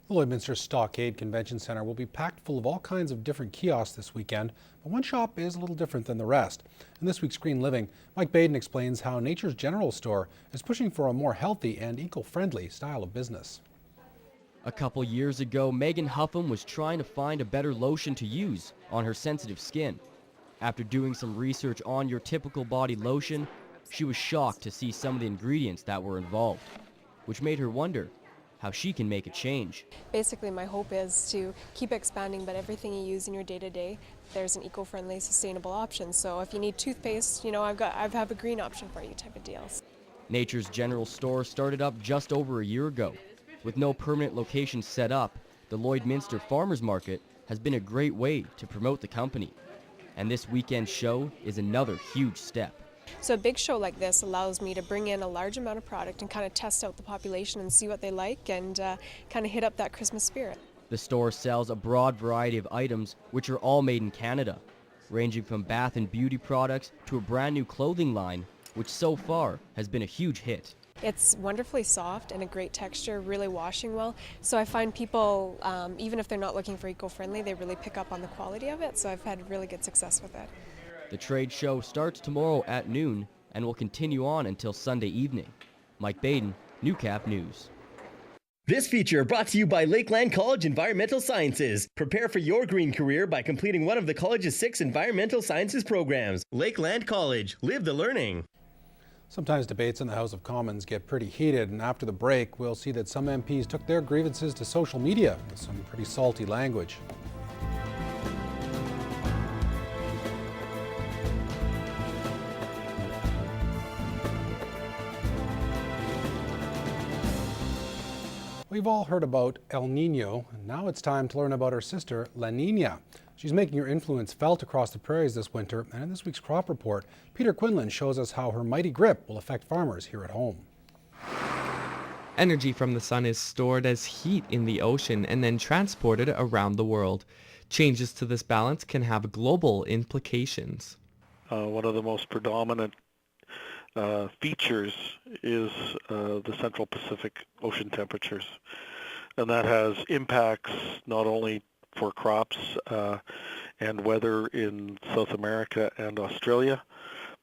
The Lloydminster Stockade Convention Centre will be packed full of all kinds of different kiosks this weekend, but one shop is a little different than the rest. In this week's Green Living, Mike Baden explains how Nature's General Store is pushing for a more healthy and eco-friendly style of business. A couple years ago, Meggan Hougham was trying to find a better lotion to use on her sensitive skin. After doing some research on your typical body lotion, she was shocked to see some of the ingredients that were involved, which made her wonder how she can make a change. Basically, my hope is to keep expanding, but everything you use in your day-to-day, there's an eco-friendly, sustainable option. So if you need toothpaste, you know, I have a green option for you type of deals. Nature's General Store started up just over a year ago. With no permanent location set up, the Lloydminster Farmers Market has been a great way to promote the company. And this weekend show is another huge step. So a big show like this allows me to bring in a large amount of product and kind of test out the population and see what they like and kind of hit up that Christmas spirit. The store sells a broad variety of items which are all made in Canada, ranging from bath and beauty products to a brand new clothing line, which so far has been a huge hit. It's wonderfully soft and a great texture, really washing well. So I find people, even if they're not looking for eco-friendly, they really pick up on the quality of it. So I've had really good success with it. The trade show starts tomorrow at noon and will continue on until Sunday evening. Mike Baden, Newcap News. This feature brought to you by Lakeland College Environmental Sciences. Prepare for your green career by completing one of the college's 6 environmental sciences programs. Lakeland College, live the learning. Sometimes debates in the House of Commons get pretty heated, and after the break, we'll see that some MPs took their grievances to social media with some pretty salty language. We've all heard about El Nino, and now it's time to learn about her sister, La Nina. She's making her influence felt across the prairies this winter, and in this week's crop report, Peter Quinlan shows us how her mighty grip will affect farmers here at home. Energy from the sun is stored as heat in the ocean and then transported around the world. Changes to this balance can have global implications. One of the most predominant features is the Central Pacific ocean temperatures, and that has impacts not only for crops and weather in South America and Australia,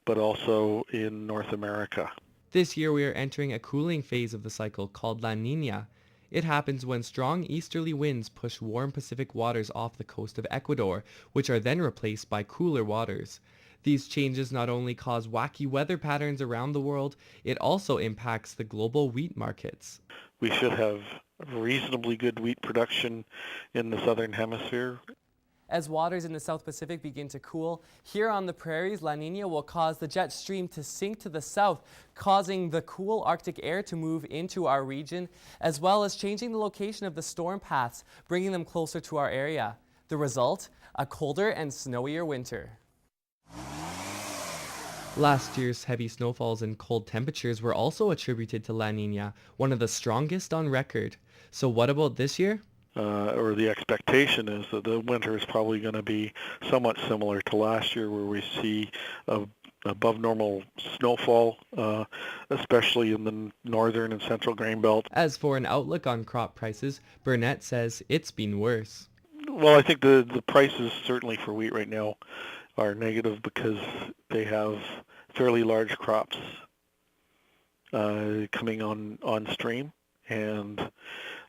but also in North America. This year we are entering a cooling phase of the cycle called La Nina. It happens when strong easterly winds push warm Pacific waters off the coast of Ecuador, which are then replaced by cooler waters. These changes not only cause wacky weather patterns around the world, it also impacts the global wheat markets. We should have reasonably good wheat production in the southern hemisphere. As waters in the South Pacific begin to cool, here on the prairies, La Nina will cause the jet stream to sink to the south, causing the cool Arctic air to move into our region, as well as changing the location of the storm paths, bringing them closer to our area. The result? A colder and snowier winter. Last year's heavy snowfalls and cold temperatures were also attributed to La Nina, one of the strongest on record. So what about this year? Or the expectation is that the winter is probably going to be somewhat similar to last year, where we see above normal snowfall, especially in the northern and central grain belt. As for an outlook on crop prices, Burnett says it's been worse. Well, I think the prices certainly for wheat right now are negative because they have fairly large crops coming on stream, and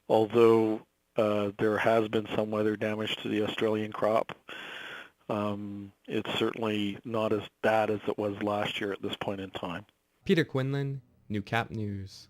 although there has been some weather damage to the Australian crop, it's certainly not as bad as it was last year at this point in time. Peter Quinlan, Newcap News.